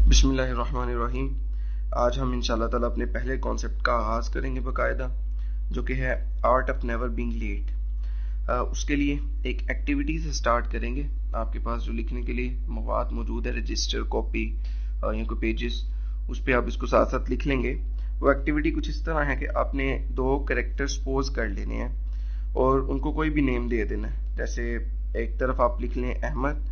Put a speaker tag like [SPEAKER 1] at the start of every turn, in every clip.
[SPEAKER 1] بسم اللہ الرحمن الرحیم۔ آج ہم انشاءاللہ تعالیٰ اپنے پہلے کانسیپٹ کا آغاز کریں گے باقاعدہ، جو کہ ہے art of never being late. اس کے لیے ایک ایکٹیویٹی سے سٹارٹ کریں گے۔ آپ کے پاس جو لکھنے کے لیے مواد موجود ہے، رجسٹر، کاپی یا کوئی پیجز، اس پہ آپ اس کو ساتھ ساتھ لکھ لیں گے۔ وہ ایکٹیویٹی کچھ اس طرح ہے کہ آپ نے 2 کریکٹر سپوز کر لینے ہیں اور ان کو کوئی بھی نیم دے دینا ہے۔ جیسے ایک طرف آپ لکھ لیں احمد،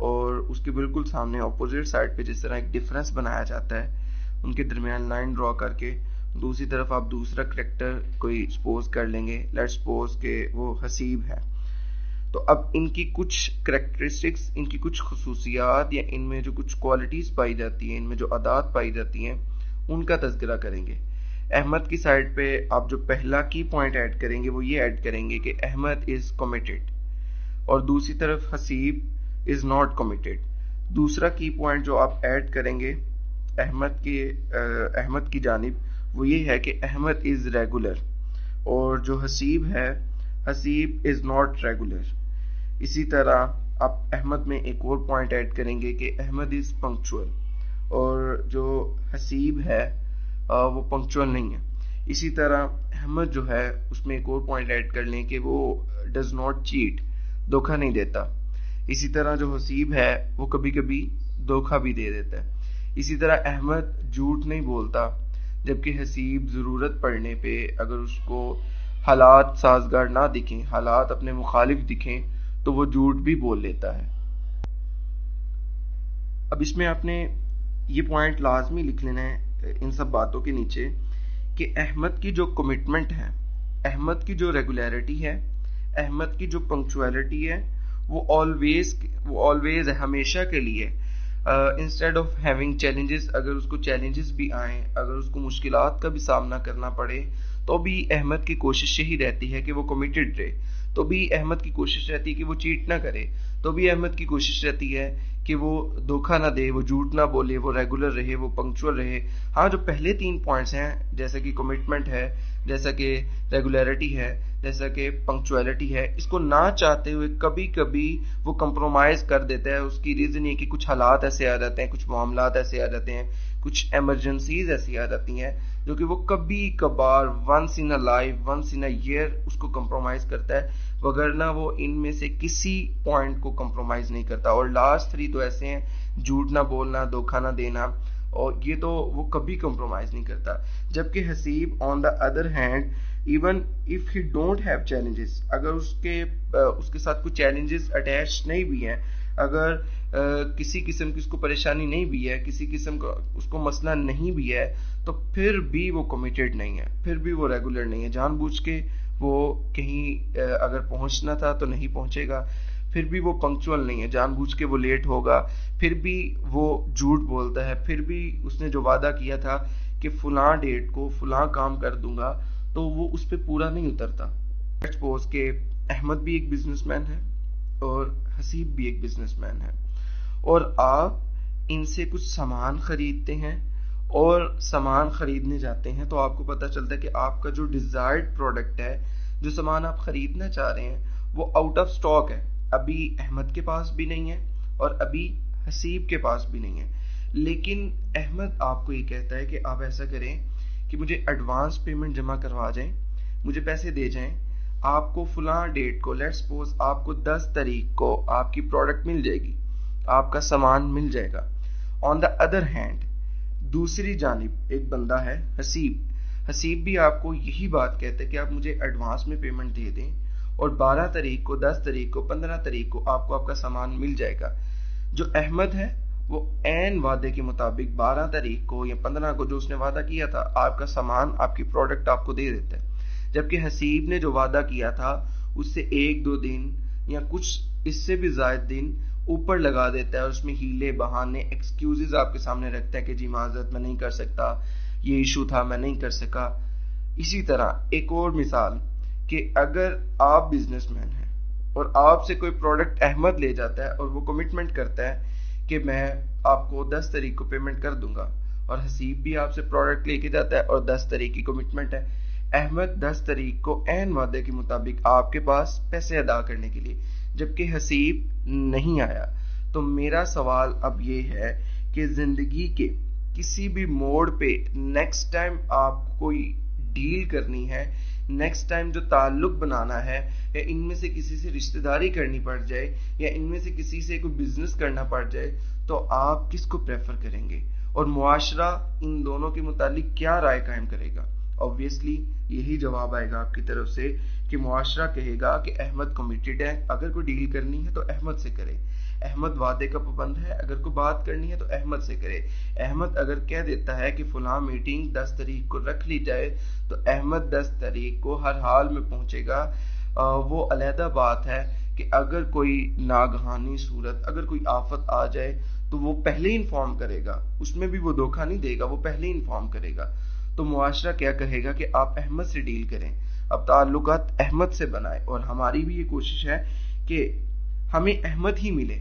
[SPEAKER 1] اور اس کے بالکل سامنے اپوزٹ سائڈ پہ جس طرح ایک ڈفرنس بنایا جاتا ہے ان کے درمیان لائن ڈرا کر کے، دوسری طرف آپ دوسرا کریکٹر کوئی سپوز کر لیں گے۔ لیٹ سپوز کہ وہ حسیب ہے۔ تو اب ان کی کچھ کریکٹرسٹکس، ان کی کچھ خصوصیات یا ان میں جو کچھ کوالٹیز پائی جاتی ہیں، ان میں جو عادات پائی جاتی ہیں، ان کا تذکرہ کریں گے۔ احمد کی سائڈ پہ آپ جو پہلا کی پوائنٹ ایڈ کریں گے وہ یہ ایڈ کریں گے کہ احمد از کمیٹڈ، اور دوسری طرف حسیب از ناٹ کمیٹڈ۔ دوسرا کی پوائنٹ جو آپ ایڈ کریں گے احمد کی جانب وہ یہ ہے کہ احمد از ریگولر، اور جو حسیب ہے حسیب از ناٹ ریگولر۔ اسی طرح آپ احمد میں ایک اور پوائنٹ ایڈ کریں گے کہ احمد از پنکچوئل، اور جو حسیب ہے وہ پنکچوئل نہیں ہے۔ اسی طرح احمد جو ہے اس میں ایک اور پوائنٹ ایڈ کر لیں کہ وہ ڈز ناٹ چیٹ، دھوکہ نہیں دیتا۔ اسی طرح جو حسیب ہے وہ کبھی کبھی دھوکہ بھی دے دیتا ہے۔ اسی طرح احمد جھوٹ نہیں بولتا، جبکہ حسیب ضرورت پڑنے پہ اگر اس کو حالات سازگار نہ دکھیں، حالات اپنے مخالف دکھیں، تو وہ جھوٹ بھی بول لیتا ہے۔ اب اس میں آپ نے یہ پوائنٹ لازمی لکھ لینا ہے ان سب باتوں کے نیچے کہ احمد کی جو کمٹمنٹ ہے، احمد کی جو ریگولیرٹی ہے، احمد کی جو پنکچویلٹی ہے، وہ آلویز ہے، ہمیشہ کے لیے۔ انسٹیڈ آف ہیونگ چیلنجز، اگر اس کو چیلنجز بھی آئیں، اگر اس کو مشکلات کا بھی سامنا کرنا پڑے، تو بھی احمد کی کوشش یہی رہتی ہے کہ وہ کمیٹڈ رہے، تو بھی احمد کی کوشش رہتی ہے کہ وہ چیٹ نہ کرے، تو بھی احمد کی کوشش رہتی ہے کہ وہ دھوکہ نہ دے، وہ جھوٹ نہ بولے، وہ ریگولر رہے، وہ پنکچوئل رہے۔ ہاں، جو پہلے 3 پوائنٹس ہیں، جیسا کہ کمٹمنٹ ہے، جیسا کہ ریگولیرٹی ہے، جیسا کہ پنکچویلٹی ہے، اس کو نہ چاہتے ہوئے کبھی کبھی وہ کمپرومائز کر دیتا ہے۔ اس کی ریزن یہ کہ کچھ حالات ایسے آ جاتے ہیں، کچھ معاملات ایسے آ جاتے ہیں، کچھ ایمرجنسیز ایسی آ جاتی ہیں جو کہ وہ کبھی کبھار once in a life, once in a year اس کو کمپرومائز کرتا ہے، وگرنہ وہ ان میں سے کسی پوائنٹ کو کمپرومائز نہیں کرتا۔ اور لاسٹ 3 تو ایسے ہیں، جھوٹ نہ بولنا، دھوکہ نہ دینا، اور یہ تو وہ کبھی کمپرومائز نہیں کرتا۔ جبکہ Haseeb on the other hand, even if he don't have challenges, اگر اس کے ساتھ کوئی چیلنجز اٹیچ نہیں بھی ہیں، اگر کسی قسم کی اس کو پریشانی نہیں بھی ہے، کسی قسم کا اس کو مسئلہ نہیں بھی ہے، تو پھر بھی وہ کمیٹڈ نہیں ہے، پھر بھی وہ ریگولر نہیں ہے۔ جان بوجھ کے وہ کہیں اگر پہنچنا تھا تو نہیں پہنچے گا، پھر بھی وہ پنکچوئل نہیں ہے، جان بوجھ کے وہ لیٹ ہوگا، پھر بھی وہ جھوٹ بولتا ہے، پھر بھی اس نے جو وعدہ کیا تھا کہ فلاں ڈیٹ کو فلاں کام کر دوں گا، تو وہ اس پہ پورا نہیں اترتا۔ سپوز کہ احمد بھی ایک بزنس مین ہے اور حسیب بھی ایک بزنس مین ہے، اور آپ ان سے کچھ سامان خریدتے ہیں اور سامان خریدنے جاتے ہیں، تو آپ کو پتہ چلتا ہے کہ آپ کا جو ڈیزائرڈ پروڈکٹ ہے، جو سامان آپ خریدنا چاہ رہے ہیں، وہ آؤٹ آف سٹاک ہے، ابھی احمد کے پاس بھی نہیں ہے اور ابھی حسیب کے پاس بھی نہیں ہے۔ لیکن احمد آپ کو یہ کہتا ہے کہ آپ ایسا کریں کہ مجھے ایڈوانس پیمنٹ جمع کروا جائیں، مجھے پیسے دے جائیں، آپ کو فلاں ڈیٹ کو، لیٹ سپوز آپ کو 10 تاریخ کو آپ کی پروڈکٹ مل جائے گی، آپ کا سامان مل جائے گا۔ آن دا ادر ہینڈ، دوسری جانب ایک بندہ ہے حسیب بھی آپ کو یہی بات کہتا ہے کہ آپ مجھے ایڈوانس میں پیمنٹ دے دیں، اور 12 تاریخ کو، 10 تاریخ کو، 15 تاریخ کو آپ کا سامان مل جائے گا۔ جو احمد ہے وہ عین وعدے کے مطابق 12 تاریخ کو یا 15 کو جو اس نے وعدہ کیا تھا، آپ کا سامان، آپ کی پروڈکٹ آپ کو دے دیتا ہے۔ جبکہ حسیب نے جو وعدہ کیا تھا اس سے 1-2 دن یا کچھ اس سے بھی زائد دن اوپر لگا دیتا ہے، اور اس میں ہیلے، بہانے، ایکسکیوزز آپ کے سامنے رکھتا ہے کہ جی معذرت، میں نہیں کر سکتا، یہ ایشو تھا، میں نہیں کر سکا۔ اسی طرح ایک اور مثال کہ اگر آپ بزنس مین ہیں اور آپ سے کوئی پروڈکٹ احمد لے جاتا ہے اور وہ کمٹمنٹ کرتا ہے کہ میں آپ کو 10 تاریخ کو پیمنٹ کر دوں گا، اور حسیب بھی آپ سے پروڈکٹ لے کے جاتا ہے اور 10 تاریخ کی کمٹمنٹ ہے، احمد 10 تاریخ کو عین وعدے کے مطابق آپ کے پاس پیسے ادا کرنے کے لیے، جبکہ حسیب نہیں آیا۔ تو میرا سوال اب یہ ہے کہ زندگی کے کسی بھی موڑ پہ نیکسٹ ٹائم آپ کوئی ڈیل کرنی ہے, نیکسٹ ٹائم جو تعلق بنانا ہے, یا ان میں سے کسی سے رشتہ داری کرنی پڑ جائے, یا ان میں سے کسی سے کوئی بزنس کرنا پڑ جائے, تو آپ کس کو پریفر کریں گے, اور معاشرہ ان دونوں کے متعلق کیا رائے قائم کرے گا؟ obviously یہی جواب آئے گا آپ کی طرف سے کہ معاشرہ کہے گا کہ احمد کمیٹڈ ہے, اگر کوئی ڈیل کرنی ہے تو احمد سے کرے, احمد وعدے کا پابند ہے, اگر کوئی بات کرنی ہے تو احمد سے کرے, احمد اگر کہہ دیتا ہے کہ فلاں میٹنگ 10 تاریخ کو رکھ لی جائے تو احمد 10 تاریخ کو ہر حال میں پہنچے گا. وہ علیحدہ بات ہے کہ اگر کوئی ناگہانی صورت, اگر کوئی آفت آ جائے تو وہ پہلے انفارم کرے گا, اس میں بھی وہ دھوکہ نہیں دے گا, وہ پہلے انفارم کرے گا. تو معاشرہ کیا کہے گا کہ آپ احمد سے ڈیل کریں, اب تعلقات احمد سے بنائیں, اور ہماری بھی یہ کوشش ہے کہ ہمیں احمد ہی ملے.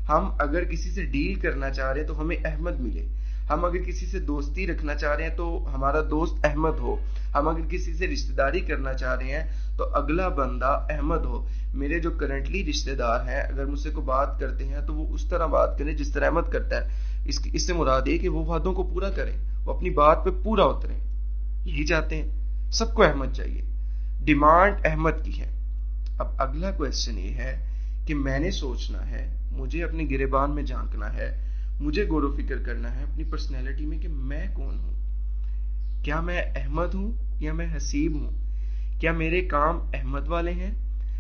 [SPEAKER 1] ہم اگر کسی سے ڈیل کرنا چاہ رہے ہیں تو ہمیں احمد ملے, ہم اگر کسی سے دوستی رکھنا چاہ رہے ہیں تو ہمارا دوست احمد ہو, ہم اگر کسی سے رشتہ داری کرنا چاہ رہے ہیں تو اگلا بندہ احمد ہو. میرے جو کرنٹلی رشتہ دار ہیں اگر مجھ سے کوئی بات کرتے ہیں تو وہ اس طرح بات کریں جس طرح احمد کرتا ہے. اس سے مراد یہ کہ وہ وعدوں کو پورا کریں, وہ اپنی بات پہ پورا اتریں, یہی چاہتے ہیں. سب کو احمد چاہیے, ڈیمانڈ احمد کی ہے. اب اگلا کویسچن یہ ہے کہ میں نے سوچنا ہے, مجھے اپنے گریبان میں جھانکنا ہے, مجھے غور و فکر کرنا ہے اپنی پرسنالٹی میں کہ میں کون ہوں. کیا میں احمد ہوں یا میں حسیب ہوں؟ کیا میرے کام احمد والے ہیں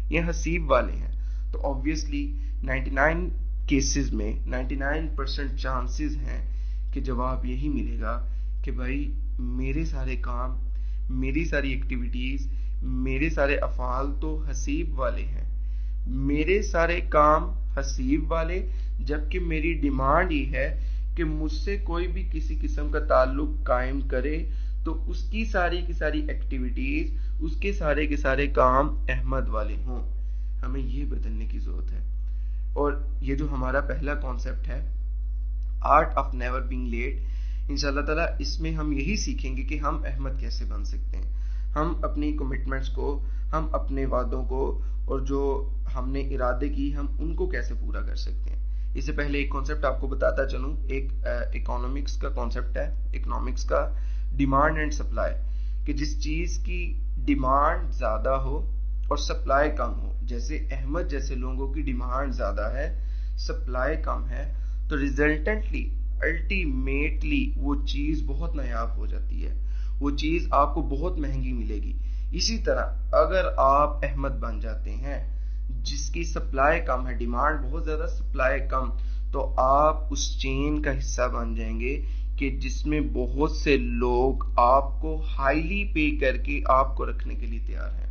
[SPEAKER 1] یا حسیب والے ہیں؟ تو obviously 99 کیسز میں 99% چانسز ہیں کہ جواب یہی ملے گا کہ بھائی میرے سارے کام, میری ساری ایکٹیویٹیز, میرے سارے افعال تو حسیب والے ہیں, میرے سارے کام حسیب والے, جبکہ میری ڈیمانڈ یہ ہے کہ مجھ سے کوئی بھی کسی قسم کا تعلق قائم کرے تو اس کی ساری کی ساری ایکٹیویٹیز, اس کے سارے کام احمد والے ہوں. ہمیں یہ بدلنے کی ضرورت ہے. اور یہ جو ہمارا پہلا کانسیپٹ ہے art of never being late, انشاءاللہ تعالیٰ اس میں ہم یہی سیکھیں گے کہ ہم احمد کیسے بن سکتے ہیں, ہم اپنی کمٹمنٹس کو, ہم اپنے وعدوں کو, اور جو ہم نے ارادے کی ہم ان کو کیسے پورا کر سکتے ہیں. اس سے پہلے ایک کانسیپٹ آپ کو بتاتا چلوں, ایک اکنامکس کا کانسیپٹ ہے, اکنامکس کا ڈیمانڈ اینڈ سپلائی, کہ جس چیز کی ڈیمانڈ زیادہ ہو اور سپلائی کم ہو, جیسے احمد جیسے لوگوں کی ڈیمانڈ زیادہ ہے, سپلائی کم ہے, تو ریزلٹنٹلی الٹیمیٹلی وہ چیز بہت نایاب ہو جاتی ہے, وہ چیز آپ کو بہت مہنگی ملے گی. اسی طرح اگر آپ احمد بن جاتے ہیں جس کی سپلائی کم ہے, ڈیمانڈ بہت زیادہ سپلائی کم, تو آپ اس چین کا حصہ بن جائیں گے کہ جس میں بہت سے لوگ آپ کو ہائیلی پے کر کے آپ کو رکھنے کے لیے تیار ہیں,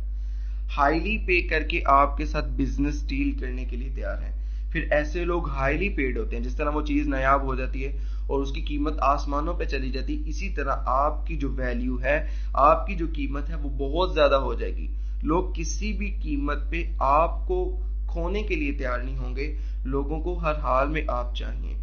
[SPEAKER 1] ہائیلی پے کر کے آپ کے ساتھ بزنس ڈیل کرنے کے لیے تیار ہیں. پھر ایسے لوگ ہائیلی پیڈ ہوتے ہیں, جس طرح وہ چیز نایاب ہو جاتی ہے اور اس کی قیمت آسمانوں پہ چلی جاتی, اسی طرح آپ کی جو ویلیو ہے, آپ کی جو قیمت ہے وہ بہت زیادہ ہو جائے گی. لوگ کسی بھی قیمت پہ آپ کو کھونے کے لیے تیار نہیں ہوں گے, لوگوں کو ہر حال میں آپ چاہیے.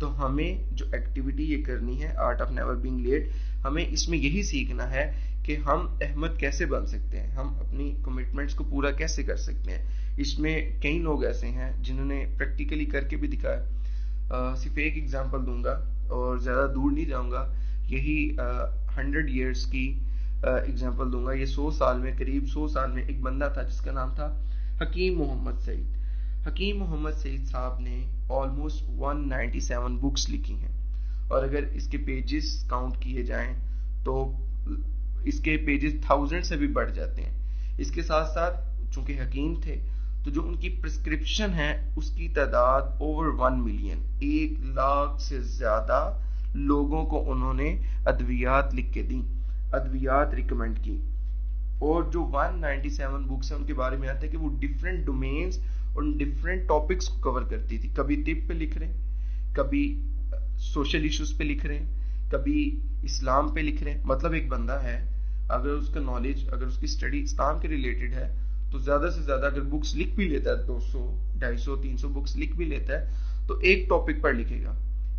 [SPEAKER 1] تو ہمیں جو ایکٹیویٹی یہ کرنی ہے art of never being late, ہمیں اس میں یہی سیکھنا ہے کہ ہم احمد کیسے بن سکتے ہیں, ہم اپنی کمٹمنٹس کو پورا کیسے کر سکتے ہیں. اس میں کئی لوگ ایسے ہیں جنہوں نے پریکٹیکلی کر کے بھی دکھایا. صرف ایک ایگزامپل دوں گا اور زیادہ دور نہیں جاؤں گا, یہی 100 ایئرس کی ایگزامپل دوں گا. یہ 100 سال میں, قریب 100 سال میں ایک بندہ تھا جس کا نام تھا حکیم محمد سعید. حکیم محمد سعید صاحب نے آلموسٹ 197 بکس لکھی ہیں, اور اگر اس کے پیجز کاؤنٹ کیے جائیں تو اس کے پیجز 1000 سے بھی بڑھ جاتے ہیں. اس کے ساتھ ساتھ چونکہ حکیم تھے تو جو ان کی پرسکرپشن ہے اس کی تعداد اوور 1 ملین, 1 لاکھ سے زیادہ لوگوں کو انہوں نے ادویات لکھ کے دیں, ادویات ریکمینڈ کی. اور جو 197 بکس ہیں ان کے بارے میں آتا ہے کہ وہ ڈفرینٹ ڈومینز اور ڈفرینٹ ٹاپکس کو کور کرتی تھی. کبھی طب پہ لکھ رہے ہیں, کبھی سوشل ایشوز پہ لکھ رہے ہیں, کبھی اسلام پہ لکھ رہے ہیں. مطلب ایک بندہ ہے, اگر اس کا نالج, اگر اس کی اسٹڈی اسلام کے ریلیٹڈ ہے تو زیادہ سے زیادہ اگر بکس لکھ بھی لیتا ہے, 200 250 300 بکس لکھ بھی لیتا ہے, تو ایک ٹاپک پر لکھے گا,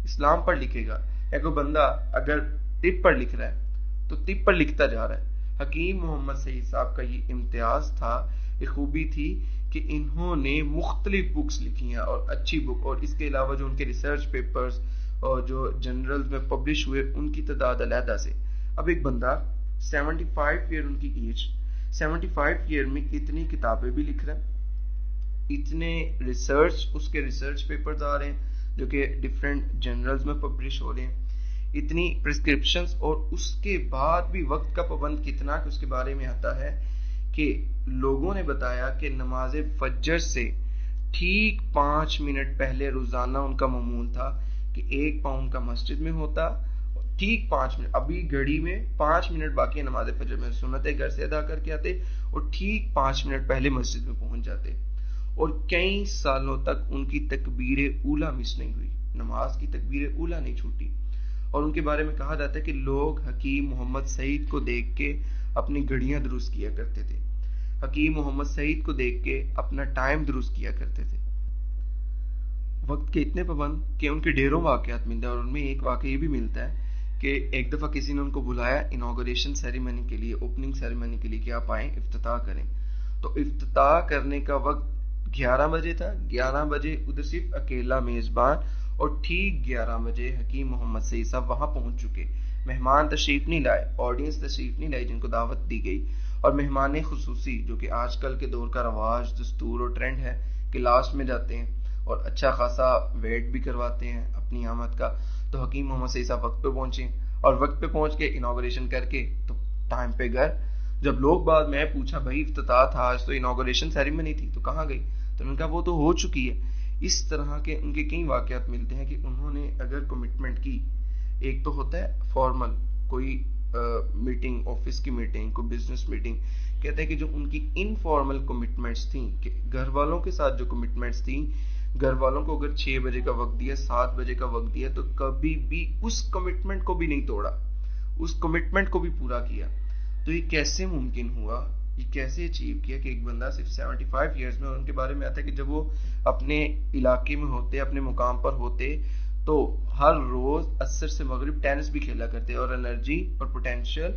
[SPEAKER 1] اسلام پر لکھے گا. یا کوئی بندہ اگر طب پر لکھ رہا ہے تو طب پر لکھتا جا رہا ہے. حکیم محمد سعید صاحب کا یہ امتیاز تھا, یہ خوبی تھی کہ انہوں نے مختلف بکس لکھی ہیں, اور اچھی بک, اور اس کے علاوہ جو ان کے ریسرچ پیپرز اور جو جنرل میں پبلش ہوئے ان کی تعداد علیحدہ سے. اب ایک بندہ 75 ایئر ان کی ایج، 75 ایئر میں اتنی کتابیں بھی لکھ رہا ہے، اتنے ریسرچ، اس کے ریسرچ پیپرز آ رہے ہیں جو کہ ڈفرینٹ جرنلز میں پبلش ہو رہے ہیں، اتنی پرسکرپشنز، اور اس کے بعد بھی وقت کا پابند کتنا کہ اس کے بارے میں آتا ہے کہ لوگوں نے بتایا کہ نماز فجر سے ٹھیک 5 منٹ پہلے روزانہ ان کا معمول تھا کہ 1 پاؤں کا مسجد میں ہوتا، ٹھیک 5 منٹ، ابھی گھڑی میں 5 منٹ باقی نماز فجر میں، سنتیں گھر سے ادا کر کے آتے اور ٹھیک 5 منٹ پہلے مسجد میں پہنچ جاتے، اور کئی سالوں تک ان کی تکبیر اولیٰ مس نہیں ہوئی، نماز کی تکبیر اولیٰ نہیں چھوٹی. اور ان کے بارے میں کہا جاتا ہے کہ لوگ حکیم محمد سعید کو دیکھ کے اپنی گھڑیاں درست کیا کرتے تھے، حکیم محمد سعید کو دیکھ کے اپنا ٹائم درست کیا کرتے تھے. وقت کے اتنے پابند کہ ان کے ڈھیروں واقعات ملتے ہیں، اور ان میں ایک واقعہ یہ بھی ملتا ہے کہ ایک دفعہ کسی نے ان کو بلایا انوگریشن سیریمنی کے لیے، اوپننگ سیریمنی کے لیے کہ آپ آئیں افتتاح کریں. تو افتتاح کرنے کا وقت 11 بجے تھا، 11 بجے ادھر صرف اکیلا میزبان، اور ٹھیک 11 بجے حکیم محمد سعید صاحب وہاں پہنچ چکے. مہمان تشریف نہیں لائے، آڈینس تشریف نہیں لائی جن کو دعوت دی گئی، اور مہمان خصوصی جو کہ آج کل کے دور کا رواج، دستور اور ٹرینڈ ہے کہ لاسٹ میں جاتے ہیں اور اچھا خاصا ویٹ بھی کرواتے ہیں اپنی آمد کا. تو حکیم محمد سعید صاحب وقت پہ پہنچے، اور وقت پہ پہنچ کے انوگریشن کر کے تو ٹائم پہ گھر. جب لوگ بعد میں پوچھا بھائی افتتاح تھا آج تو انوگریشن سیریمنی تھی تو کہاں گئی، تو انہوں نے کہا وہ تو ہو چکی ہے. اس طرح کے ان کے کئی واقعات ملتے ہیں کہ انہوں نے اگر کمٹمنٹ کی، ایک تو ہوتا ہے فارمل کوئی میٹنگ، آفس کی میٹنگ، کوئی بزنس میٹنگ، کہتے ہیں کہ جو ان کی انفارمل کمٹمنٹس تھیں کہ گھر والوں کے ساتھ جو کمٹمنٹس تھیں، گھر والوں کو اگر 6 بجے کا وقت دیا، 7 بجے کا وقت دیا، تو کبھی بھی اس کمٹمنٹ کو بھی نہیں توڑا، اس کمٹمنٹ کو بھی پورا کیا. تو یہ کیسے ممکن ہوا، یہ کیسے اچیو کیا کہ ایک بندہ صرف 75 ایئرز میں، اور ان کے بارے میں آتا ہے کہ جب وہ اپنے علاقے میں ہوتے، اپنے مقام پر ہوتے، تو ہر روز عصر سے مغرب ٹینس بھی کھیلا کرتے، اور انرجی اور پوٹینشیل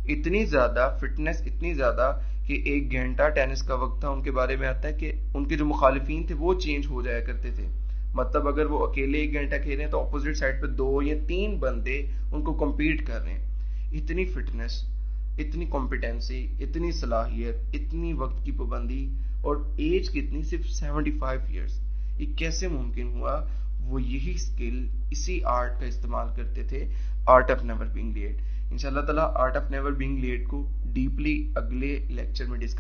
[SPEAKER 1] اتنی زیادہ، فٹنس اتنی زیادہ کہ 1 گھنٹہ ٹینس کا وقت تھا. ان کے بارے میں آتا ہے کہ ان کے جو مخالفین تھے وہ چینج ہو جایا کرتے تھے، مطلب اگر وہ اکیلے 1 گھنٹہ کھیل رہے ہیں تو اپوزٹ سائڈ پہ 2 یا 3 بندے ان کو کمپیٹ کر رہے ہیں. اتنی فٹنس، اتنی کمپیٹنسی، اتنی صلاحیت، اتنی وقت کی پابندی، اور ایج کتنی، صرف 75 ایئرز. یہ کیسے ممکن ہوا؟ وہ یہی سکل، اسی آرٹ کا استعمال کرتے تھے، art of never being late. انشاءاللہ تعالیٰ art of never being late کو ڈیپلی اگلے لیکچر میں ڈسکس